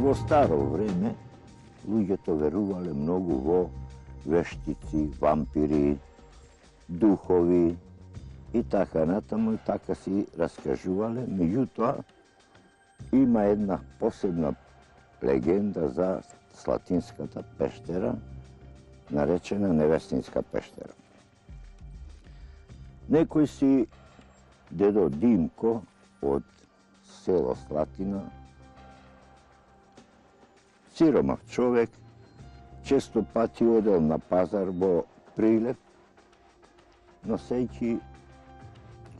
Во старо време луѓето верувале многу во вештици, вампири, духови и така натаму, и така си раскажувале. Меѓутоа, има една посебна легенда за Слатинската пештера, наречена Невестинска пештера. Некој си дедо Димко од село Слатина, сиромах човек, често пати одел на пазар во Прилеп, носејќи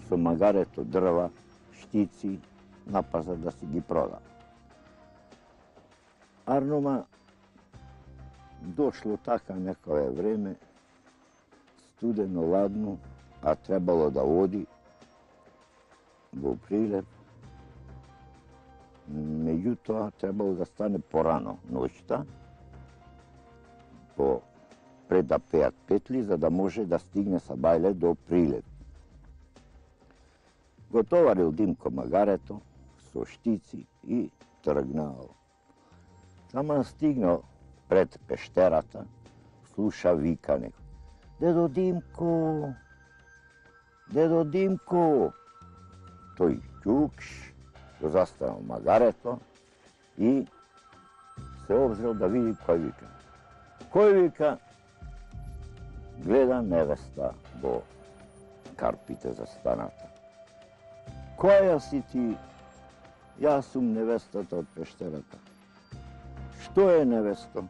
со магарето дрва, штици на пазар да си ги прода. Арнома дошло така некое време, студено, ладно, а требало да оди во Прилеп. Меѓутоа, требало да стане порано ноќта, пред да пеат петли, за да може да стигне са бајле до Прилеп. Готоварил Димко магарето со штици и тргнал. Само стигнал пред пештерата, слуша викане. Дедо Димко! Дедо Димко! Тој ќукш, го застанал магарето и се обзрел да види кој вика. Кој вика? Гледа невеста во карпите за станата. Која си ти? Јас сум невестата од пештерата. Што е, невесто?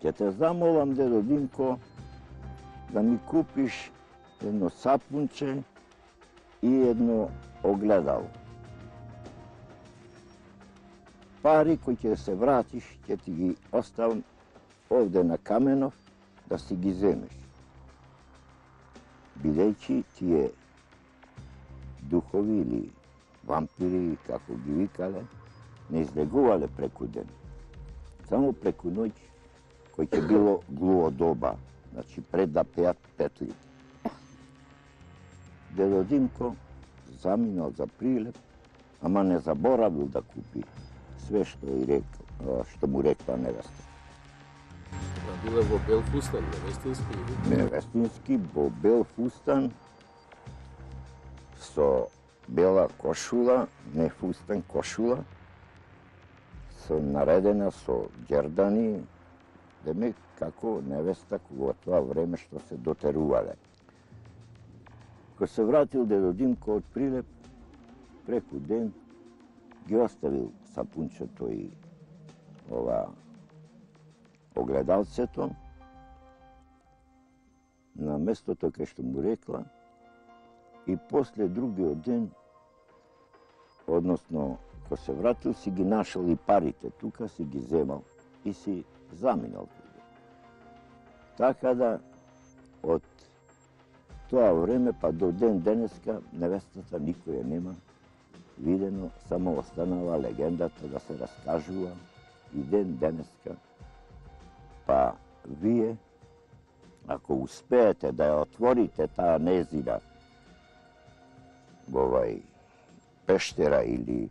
Ќе те замолам, дедо Димко, да ми купиш едно сапунче и едно огледало. Пари кои ќе се вратиш, ќе ти ги оставам овде на Каменов да си ги земеш. Бидејќи тие духови или вампири, како ги викале, не излегувале преку ден. Само преку ноќ, кој ќе било глуо доба, значи пред да пеат петли. Дедо Димко заминал за Прилеп, ама не заборавил да купи све што му рекла невеста. Била во бел фустан, невестински? Невестински, во бел фустан, со бела кошула, не фустан, кошула, со наредена со ѓердани, демек како невеста во тоа време што се дотерувале. Кога се вратил дедо Димко од Прилеп, преку ден ги оставил сапунчето и огледалцето на местото кај што му рекла и после другиот ден, односно, кога се вратил, си ги нашал и парите тука, си ги земал и си заминал. Така да, од тоа време па до ден денеска, невестата никоја нема видено, само останала легендата да се раскажува и ден денеска. Па вие, ако успеете да ја отворите таа незина во овај пештера или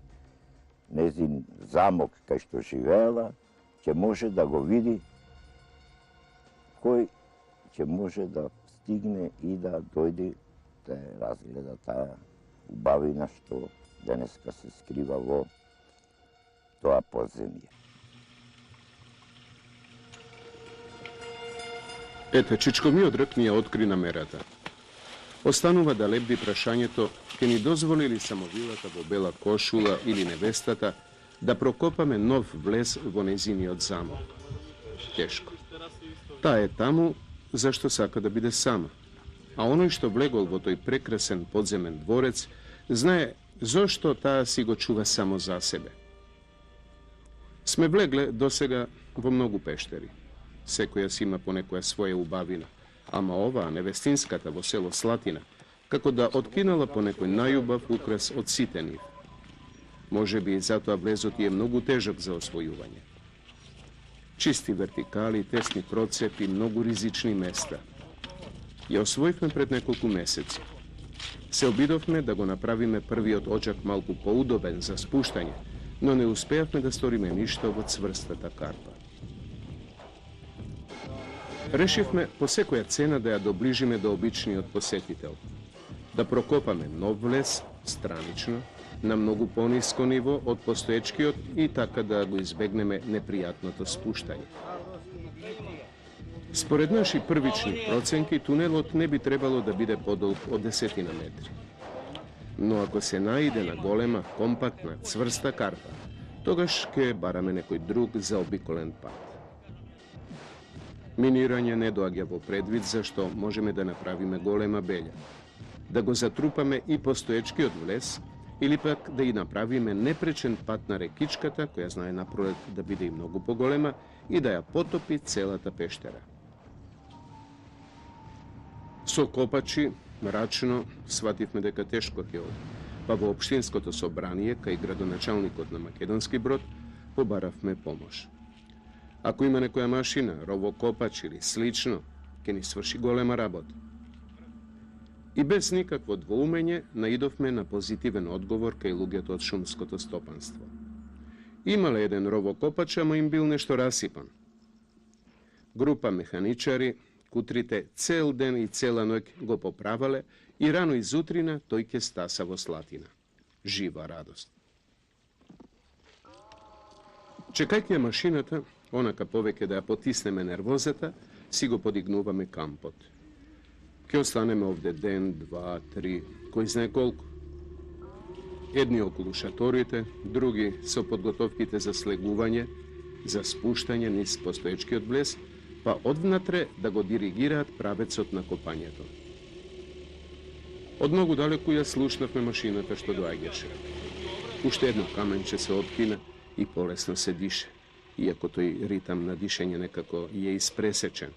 незин замок кај што живеела, ќе може да го види кој ќе може да стигне и да дојде да разгледа таа убавина што денеска се скрива во тоа подземје. Ете, Чичкомиот ни ја откри намерата. Останува да лебди прашањето, ке ни дозволи ли самовилата во бела кошула или невестата да прокопаме нов влез во незиниот замок. Тешко. Таа е таму зашто сака да биде сама. А оној што влегол во тој прекрасен подземен дворец, знае зошто таа си го чува само за себе. Сме влегле досега во многу пештери. Секоја си има по некоја своја убавина, ама оваа, невестинската во село Слатина, kako da otkинала понекој најубав украс од сите нив. Може би затоа влезот е многу тежок за освојување. Чисти вертикали, тесни процепи, многу ризични места. Ја освоивме пред неколку месеци. Се обидовме да го направиме првиот оджак малку поудобен за спуштање, но не успеавме да сториме ништо во цврстата карпа. Решивме по секоја цена да ја доближиме до обичниот посетител, да прокопаме нов влез, странично, на многу пониско ниво од постоечкиот и така да го избегнеме непријатното спуштање. Според наши првични проценки, тунелот не би требало да биде подолг од 10 метри. Но ако се наиде на голема, компактна, цврста карпа, тогаш ќе бараме некој друг заобиколен пат. Минирање не доаѓа во предвид, зашто можеме да направиме голема беља, да го затрупаме и постоечкиот влез, или пак да и направиме непречен пат на рекичката, која знае напролет да биде и многу поголема, и да ја потопи целата пештера. Со копачи, мрачно, свативме дека тешко ќе оди, па во општинското собрание, кај градоначалникот на Македонски Брод, побаравме помош. Ако има некоја машина, ровокопач или слично, ќе ни сврши голема работа. И без никакво двоумење наидовме на позитивен одговор кај луѓето од шумското стопанство. Имале еден ровокопач, ама им бил нешто расипан. Група механичари, кутрите, цел ден и цела ноќ го поправале и рано изутрина тој ќе стаса во Слатина. Жива радост. Чекајќи ја машината, онака повеќе да ја потиснеме нервозата, си го подигнуваме кампот. Ке останеме овде ден, два, три, кој знае колку. Едни околу шаторите, други со подготовките за слегување, за спуштање низ постоечкиот влез, па одвнатре да го диригираат правецот на копањето. Од многу далеку ја слушнавме машината што доаѓаше. Уште едно каменче се откина и полесно се дише, иако тој ритам на дишење некако е испресечен.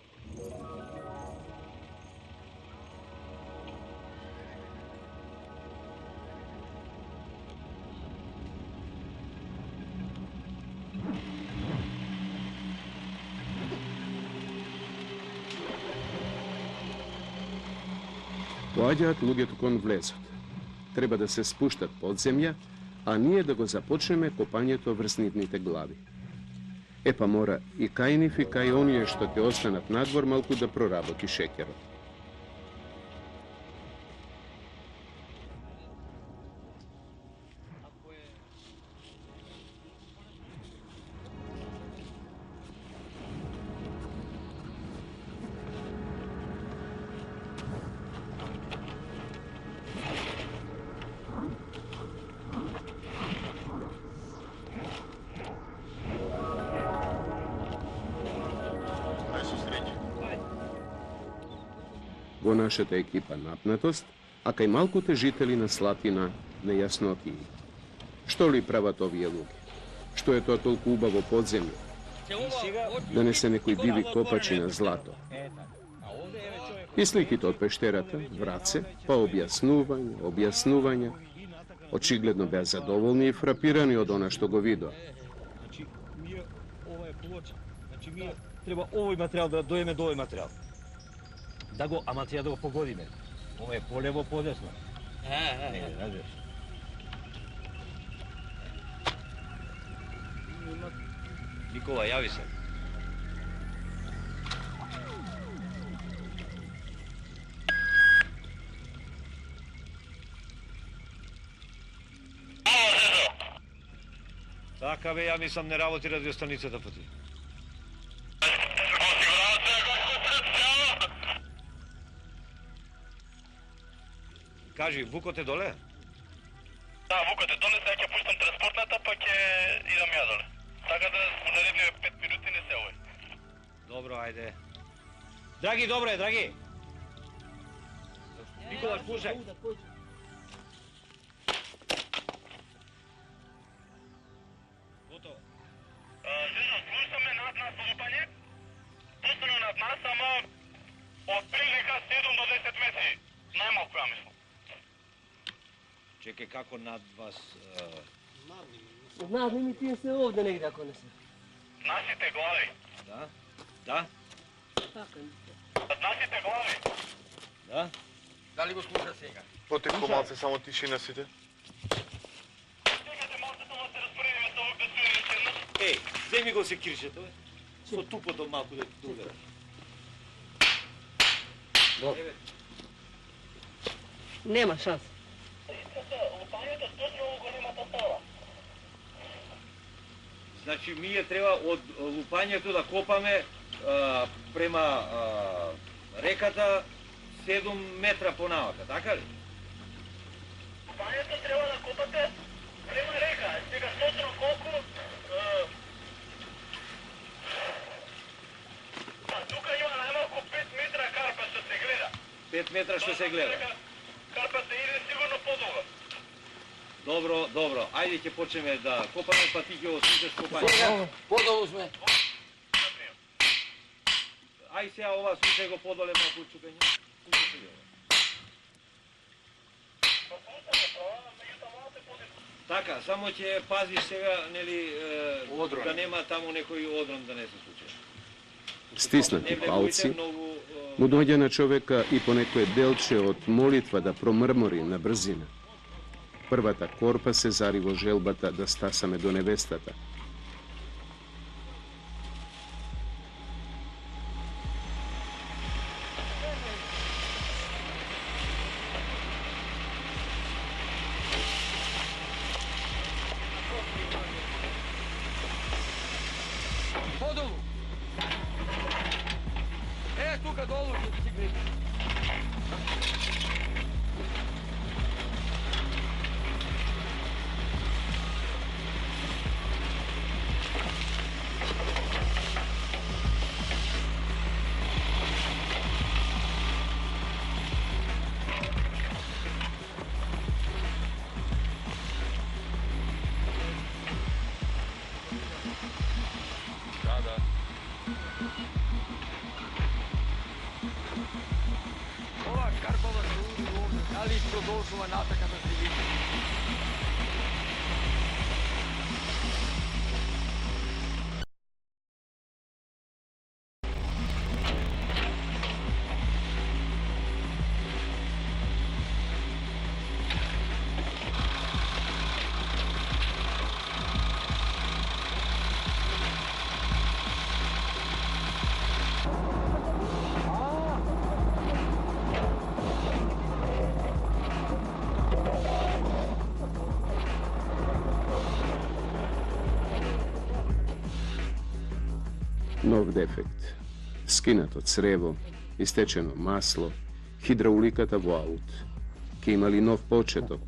Доаѓаат луѓето кон влезот. Треба да се спуштат под земја, а ние да го започнеме копањето врз нивните глави. Епа мора и кај нив и кај оние што ќе останат надвор малку да проработи шеќерот. Во нашата екипа напнатост, а кај малкуте жители на Слатина нејаснотии. Што ли прават овие луѓе? Што е тоа толку убаво подземје? Да не се некои диви копачи на злато. И сликите од пештерата, враце, па објаснувања. Очигледно беа задоволни и фрапирани од она што го видоа. Ова е плоча. Ми треба овој материјал да доеме до овој материјал. Да го, ама треба да го погодиме. Ова е полево, подесно. Не, знаеш. Никола, јави се. Така бе, ја мислам не работи радиостаницата по ти. Кажи, Вукот е доле? Да, Вукот е доле, сега ќе пуштам транспортната, па ќе идам ја доле. Така да во наредни 5 минути не се овој. Добро, ајде. Драги, добро е, драги. Никола, слушај. Готово. Сежан, слушаме над нас лупање. Точно над нас, ама од прилика 7 до 10 метри. Најмалку, ја мислам. Čekaj, kako nad vas... Nад mi ti se ovdje negdje ako ne se. Nasite glavi. Da? Da? Tako. Nasite glavi. Da? Дали го слуша сега? Потеко малце само тишина сите. Чекайте малце само да се разпоредиме с овog да свирим седнат. Ej, вземи го секирчето, бе. Со тупото малко да удараш. Nema šanse. Лупањето точно во големата сала. Значи, ние треба од лупањето да копаме према реката 7 метра понамака, така ли? Лупањето треба да копате према река. Сега точно колку... Тука има најмалку 5 метра карпа што се гледа. 5 метра што се гледа. Карпата иде сигурно подолго. Добро, добро. Ајде ќе почнеме да копаме, па ти ќе освитеш копање. Подолу сме. Ај сега ова слушај го подоле малку чукање. Слушај го. Така, само ќе пазиш сега, нели, да нема таму некој одрон да не се случи. Stisnuti palci mu dođe na čovjeka i poneko je delče od molitva da promrmori na brzine. Prvata korpa se zarivo želbata da stasame do nevestata. Подолу. Тука долу ќе си гледа. Ова карпова се уди овде, дали продолжува натака да се види? Nov defekt. Skinato crevo, istečeno maslo, hidraulikata vo aut, ki imali nov početok.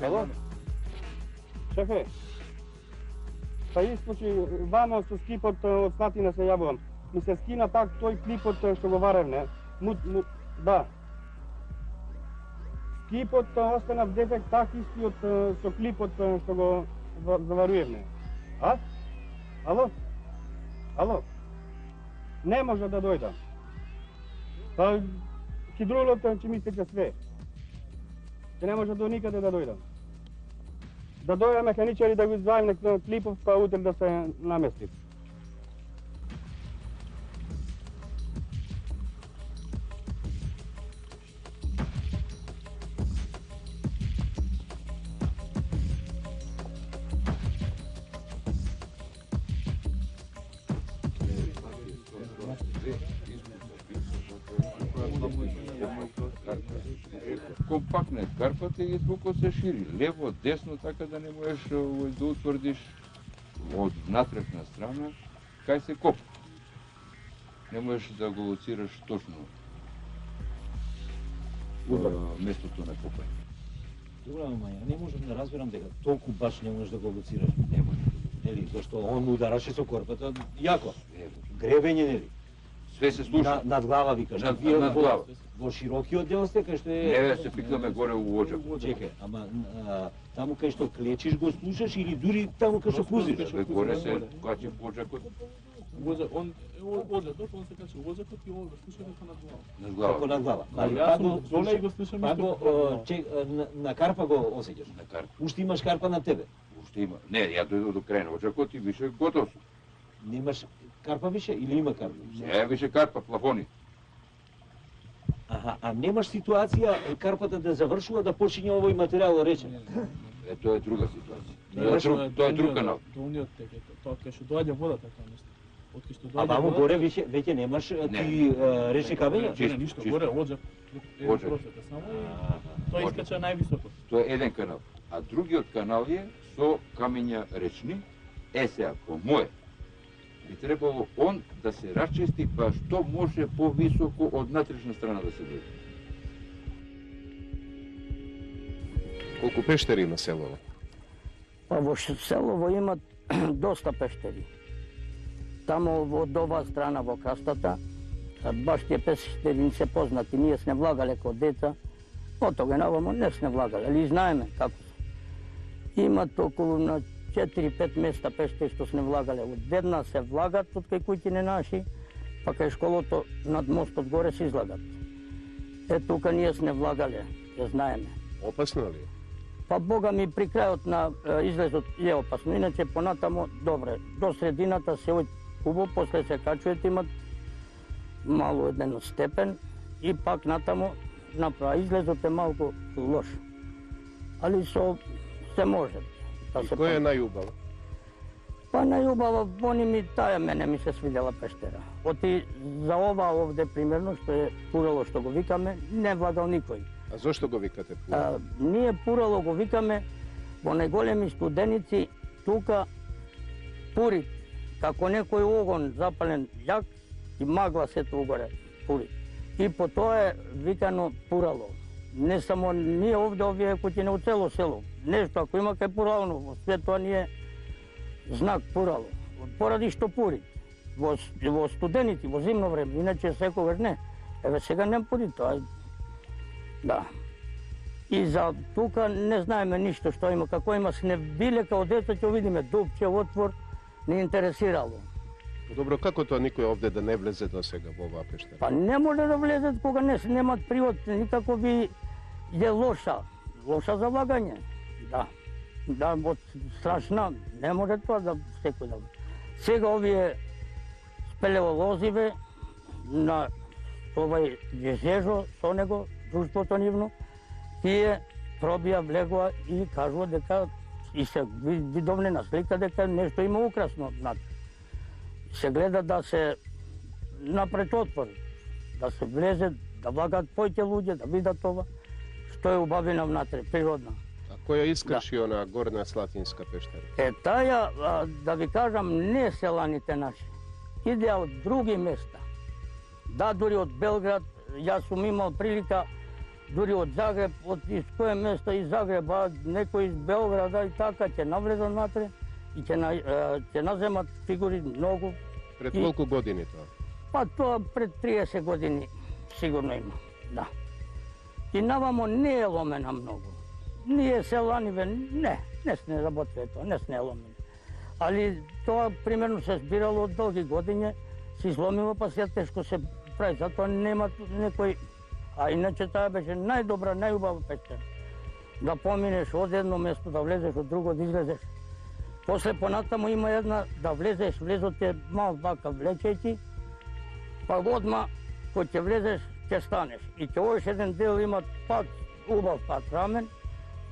Ало? Шефе, па искочи вама со скипот од Слатина се јавувам. Ми се скина пак тој клипот што го варевне. Да. Скипот остана в дефект так истиот со клипот што го заварувевме. А? Ало? Ало? Не може да дојдам. Па хидролот ќе ми стече све. Ќе не може до никаде да дојдам. Да дојде механичари да го извадим некој клипов, па утре да се намести. Компактна карпата и толку се шири. Лево, десно, така да не можеш да утврдиш од натревна страна кај се копа. Не можеш да го лоцираш точно местото на копање. Добре, ама ја не можам да разберам дека толку баш не можеш да го лоцираш. Нема. Нели, зашто он удараше со корпата јако. Гребење, нели? Све се слуша. Над глава викаш. Над глава. Во широкиот дел сте кај што е... Не, се пикаме горе у оџак. Чекај, ама таму кај што клечиш го слушаш или дури таму кај што пузиш? Горе се качи оџакот. Оđe, došao on se kaže, возакот и овде, слушај дека над глава. Над глава. Како над глава. Јас сум доле и го слушам На карпа го осеќаш. На карпа. Уште имаш карпа на тебе. Уште има. Не, ја дојдов до крај на очакот и више готов сум. Немаш карпа више или има карпа? Не, више карпа, плафони. Аха, а немаш ситуација карпата да завршува да почине овој материјал рече? Тоа е друга ситуација. Тоа е друг канал. Долниот тек, тоа кај што доаѓа водата така нешто. Откај што А доаѓа ваму водата. горе веќе немаш ти речни кабења? Не, ништо, горе оđак. Оđак. Просвета само и тој искача највисоко. Тоа е еден канал. А другиот канал е со камења речни. Сега, по моје, би требало он да се расчисти па што може повисоко од натрешна страна да се дојде. Колку пештери има селово? Па во селово имат доста пештери. Тамо од оваа страна во Крастата, баш тие пештери не се познати, ние сме влагале као деца, од тога навамо не сме влагале, али знаеме како се. Имат околу на 4-5 места пештери што сме влагале. Од една се влагат од кај куќине наши, па кај школото над мостот горе се излагат. Тука ние сме влагале, ја знаеме. Опасно ли? Па Бога ми при крајот на излезот е опасно, иначе понатамо добре. До средината се убаво, после се качует, имат мало еден степен и пак натамо направа. Излезот е малку лош, али се може. Да и која е најубава? Па најубава, они ми таа мене ми се свидела пештера. Оти за ова овде примерно што е Пурало што го викаме, не влагал никој. А зошто го викате Пурало? Ние Пурало го викаме во најголеми студеници тука пурит, како некој огон запален јак и магла сето угоре пурит. И по тоа е викано Пурало. Не само ние овде, овие куќине у цело село. Нешто ако има кај Пурало, во свет тоа ни е знак Пурало. Поради што пурит. Во студеници, во зимно време, иначе секогаш не. Еве сега не пурит тоа. Да. И за тука не знаеме ништо што има, како има, сне биле као деца, ќе видиме дупче, отвор, не интересирало. Добро, како тоа никој овде да не влезе до сега во оваа пештера? Па не може да влезат кога немат привод, никако би е лоша за влагање. Да. Да, од страшна, не може тоа да секој да. Сега овие спелеолозиве на овај Жежо, со него, друштвото нивно, тие пробија, влегува и кажува дека и се видовне на слика дека нешто има украсно внатре. Се гледа да се напред отвори, да се влезе, да влагат појќе луѓе, да видат ова, што е убавина внатре, природна. А која искрши она горна Слатинска пештера? Таја, да ви кажам, не селаните наши. Иде од други места. Да, дури од Белград, јас сум имал прилика, дури од Загреб, од из кое место из Загреба, некој из Белграда и така ќе навлезат натре и ќе наземат фигури многу. Пред колку години тоа? Па тоа пред 30 години сигурно има, да. И навамо не е ломена многу. Ние селаниве не сме работиле тоа, не сме ломени. Али тоа примерно се збирало од долги години, се изломило па сега тешко се прави, затоа нема некој. А иначе таа беше најдобра, најубава пештера. Да поминеш од едно место, да влезеш од друго, да излезеш. После понатаму има една, да влезеш, влезот е мал вака влечејќи, па одма, кој ќе влезеш, ќе станеш. И ќе овој еден дел има пат, убав пат рамен,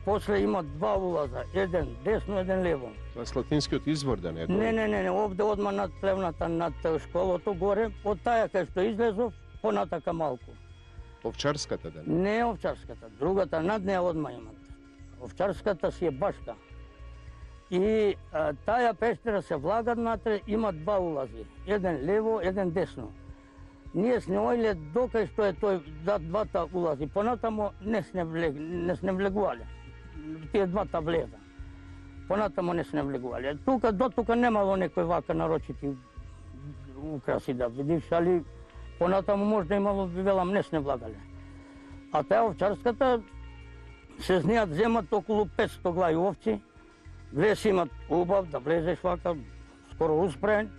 после има два улаза, еден десно, еден лево. Тоа е Слатинскиот извор, да не? Не, овде одма над плевната, над школото горе, од таја кај што излезов, понатака малку. Овчарската, да не? Не овчарската, другата над неја одма имат. Овчарската си е башка. И таја пештера се влагат натре, има два улази, еден лево, еден десно. Ние сме ојле докај што е тој двата улази, понатамо не сме влегувале. Тие двата влеза. Понатамо не сме влегувале. Тука, до тука немало некој вака нарочити украси да видиш, али понатаму можда имало, велам, не сме влагале. А таја овчарската се знаат, земат околу 500 глави овци, влез имат убав, да влезеш вака, скоро успреен,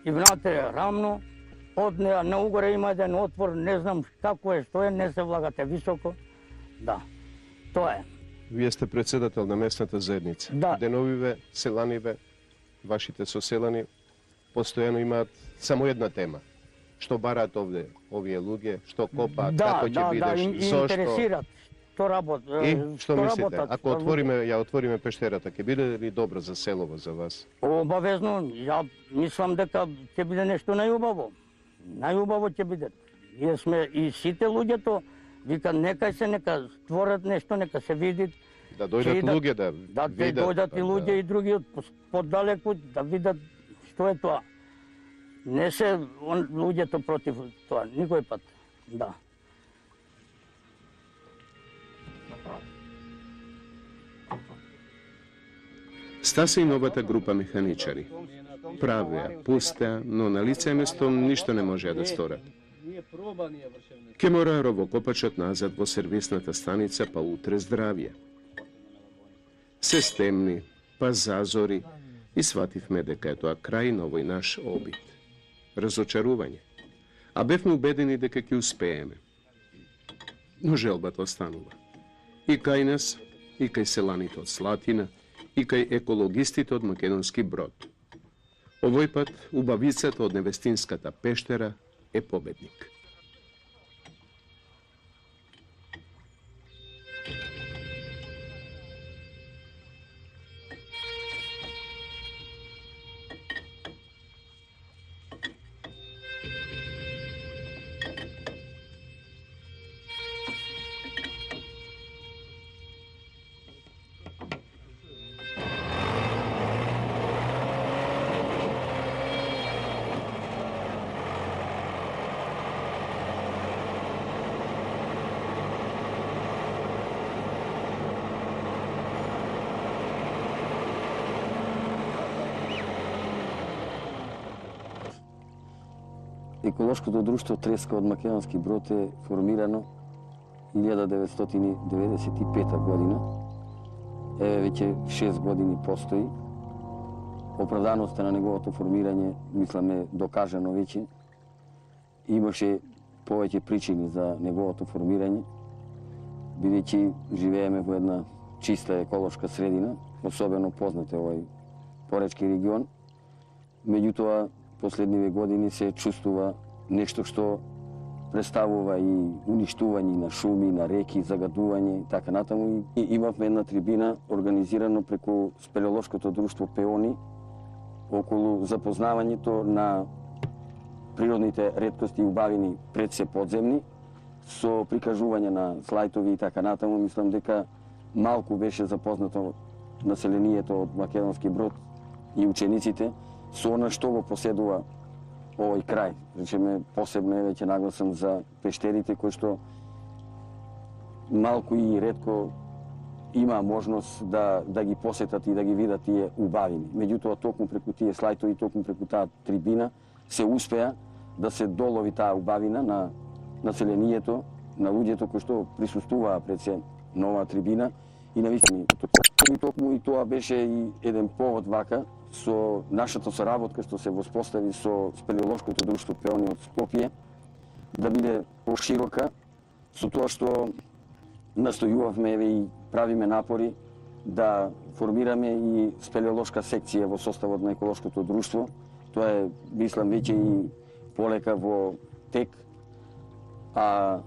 и внатре е рамно, од неа наугоре има еден отвор, не знам како е, што е, не се влагате високо. Да, тоа е. Вие сте председател на местната заедница. Да. Деновиве, селаниве, вашите соселани, постојано имаат само една тема. Што бараат овде овие луѓе, што копаат, како ќе бидеш, зошто? Интересират што работат. И што мислите? Ако ја отвориме пештерата, ќе биде ли добро за селово за вас? Обавезно, ја мислам дека ќе биде нешто најубаво. Најубаво ќе биде. Ние сме и сите луѓето, вика нека створат нешто, нека се види. Да дојдат луѓе да видат. Да дојдат и луѓе и други од поддалеку да видат што е тоа. Не се луѓето против тоа, никој пат. Да. Стаса и новата група механичари. Правеа, пустеа, но на лице место ништо не можеа да сторат. Ке мора ровокопачот назад во сервисната станица, па утре здравје. Се стемни, па зазори и свативме дека е тоа крај на овој наш обид. Разочарување. А бевме убедени дека ќе успееме. Но желбата останува. И кај нас, и кај селаните од Слатина, и кај екологистите од Македонски Брод. Овој пат убавицата од Невестинската пештера е победник. Еколошкото друштво Треска од Македонски Брод е формирано 1995 година. Еве веќе 6 години постои. Оправданоста на неговото формирање, мислам, е докажано веќе. Имаше повеќе причини за неговото формирање, бидејќи живееме во една чиста еколошка средина, особено познат е овој Поречки регион. Меѓутоа, последниве години се чувствува нешто што представува и уништување на шуми, на реки, загадување и така натаму. И имавме една трибина организирано преку спелеолошкото друштво Пеони околу запознавањето на природните реткости и убавини пред се подземни, со прикажување на слајтови и така натаму. Мислам дека малку беше запознато населението од Македонски Брод и учениците со она што го поседува овој крај. Речеме, посебно е веќе нагласам за пештерите, кои што малку и ретко има можност да ги посетат и да ги видат тие убавини. Меѓутоа, токму преку тие слајтови, токму преку таа трибина, се успеа да се долови таа убавина на населението, на луѓето кои што присуствуваа пред се на оваа трибина и навистина. Токму и тоа беше и еден повод вака со нашата соработка што се воспостави со спелеолошкото друштво Пеони од Скопје да биде поширока, со тоа што настојувавме и правиме напори да формираме и спелеолошка секција во составот на еколошкото друштво. Тоа е, мислам, веќе и полека во тек. А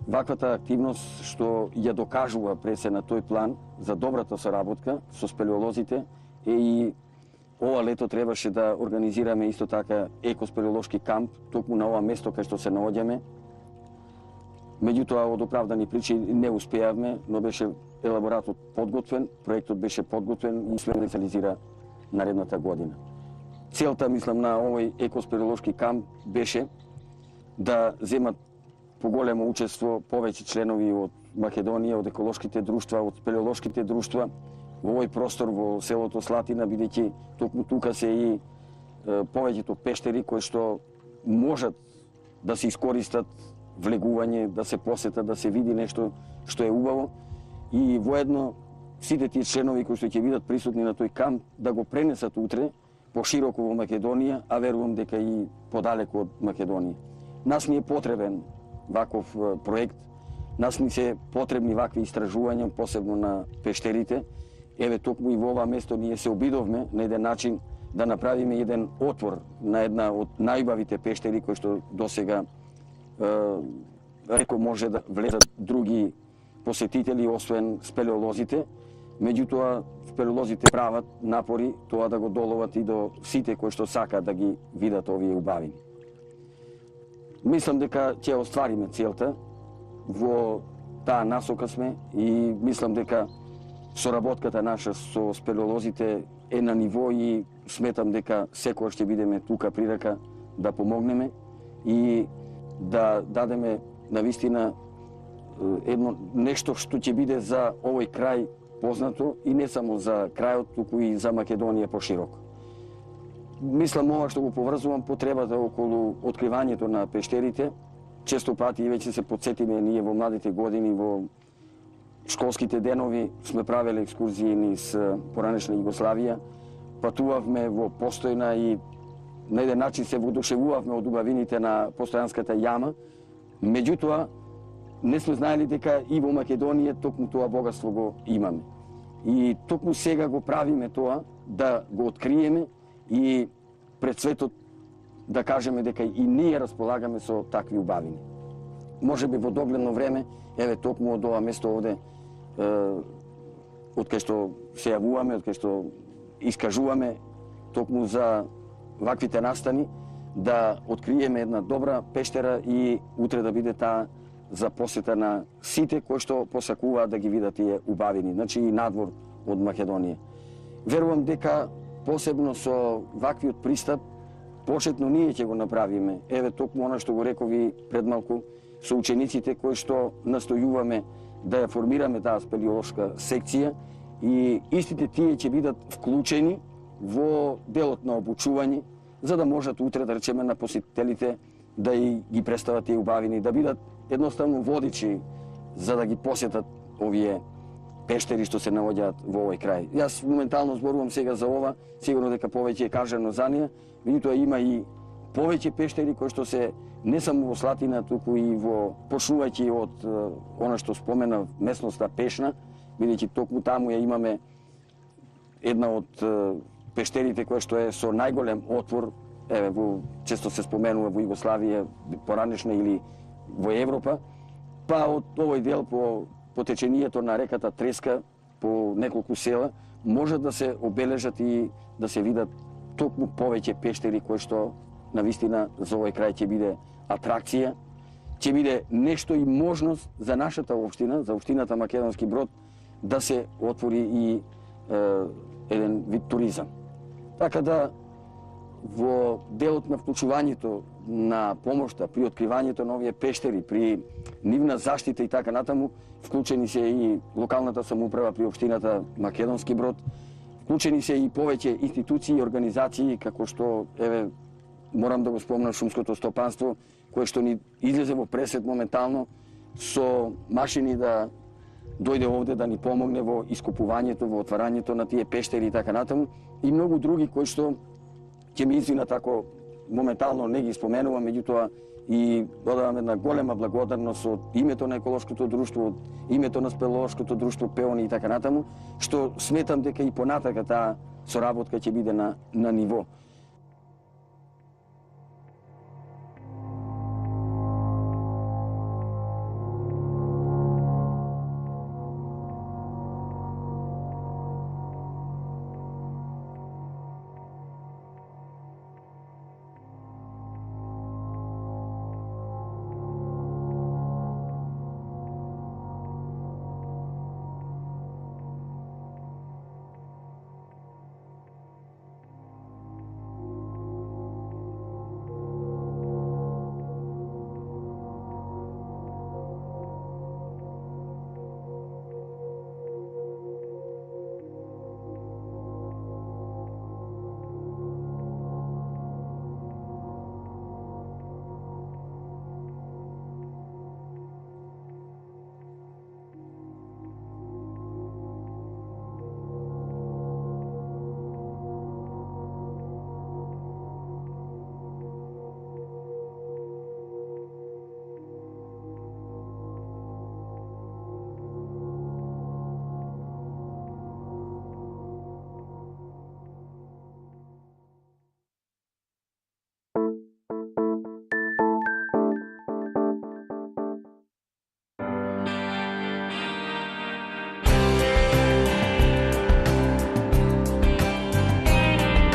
ваквата активност што ја докажува пред се на тој план за добрата соработка со спелеолозите е и ова лето требаше да организираме исто така екоспелеолошки камп токму на ова место кај што се наоѓаме. Меѓутоа, од оправдани причини не успеавме, но беше елаборатот подготвен, проектот беше подготвен и се реализира наредната година. Целта, мислам, на овој екоспелеолошки камп беше да земат поголемо учество повеќе членови од Македонија, од еколошките друштва, од спелеолошките друштва во овој простор во селото Слатина, бидејќи токму тука се и повеќето пештери кои што можат да се искористат влегување, да се посетат, да се види нешто што е убаво и воедно сите тие членови кои што ќе бидат присутни на тој камп да го пренесат утре пошироко во Македонија, а верувам дека и подалеку од Македонија. Нас ни е потребен ваков проект, нас ни се потребни вакви истражувања, посебно на пештерите. Еве токму и во ова место ние се обидовме на еден начин да направиме еден отвор на една од најубавите пештери кои што досега реко може да влезат други посетители освен спелеолозите. Меѓутоа спелеолозите прават напори тоа да го доловат и до сите кои што сакаат да ги видат овие убавини. Мислам дека ќе оствариме целта, во таа насока сме и мислам дека соработката наша со спелеолозите е на ниво и сметам дека секогаш ќе бидеме тука при рака да помогнеме и да дадеме навистина едно нешто што ќе биде за овој крај познато и не само за крајот, туку и за Македонија пошироко. Мислам ова што го поврзувам потребата околу откривањето на пештерите. Често пати и веќе се подсетиме ние во младите години, во школските денови сме правеле екскурзии низ поранешна Југославија, патувавме во постојна и на еден начин се воодушевувавме од убавините на постојанската јама. Меѓутоа, не сме знаели дека и во Македонија токму тоа богатство го имаме. И токму сега го правиме тоа, да го откриеме и пред светот да кажеме дека и ние располагаме со такви убавини. Може би во догледно време, еве токму од ова место овде, од кај што се јавуваме, од кај што искажуваме токму за ваквите настани, да откриеме една добра пештера и утре да биде таа за посета на сите кои што посакуваат да ги видат тие убавини, значи и надвор од Македонија. Верувам дека посебно со ваквиот пристап, почетно ние ќе го направиме. Еве токму она што го рекови пред малку, со учениците кои што настојуваме да ја формираме таа спелеолошка секција и истите тие ќе бидат вклучени во делот на обучување, за да можат утре, да речеме, на посетителите да и ги представат тие убавини, да бидат едноставно водичи за да ги посетат овие пештери што се наоѓаат во овој крај. Јас моментално зборувам сега за ова, сигурно дека повеќе е кажано за неа, меѓутоа има и повеќе пештери кои што се не само во Слатина, туку и во почнувајќи од она што спомена местноста Пешна, бидејќи токму таму ја имаме една од пештерите која што е со најголем отвор, еве често се споменува во Југославија поранешна или во Европа, па од овој дел по течението на реката Треска, по неколку села, може да се обележат и да се видат токму повеќе пештери кои што навистина за овој крај ќе биде атракција, ќе биде нешто и можност за нашата општина, за општината Македонски Брод, да се отвори и еден вид туризам. Така да во делот на вклучувањето на помошта при откривањето на овие пештери, при нивна заштита и така натаму, вклучени се и локалната самоуправа при општината Македонски Брод, вклучени се и повеќе институции и организации, како што, еве, морам да го спомнам шумското стопанство, кое што ни излезе во пресет моментално со машини да дојде овде да ни помогне во искупувањето, во отварањето на тие пештери и така натаму, и многу други кои што ќе ми извинат ако моментално не ги споменувам, меѓутоа и додавам една голема благодарност од името на еколошкото друштво, од името на спелеолошкото друштво Пеони и така натаму, што сметам дека и понатака таа соработка ќе биде на ниво.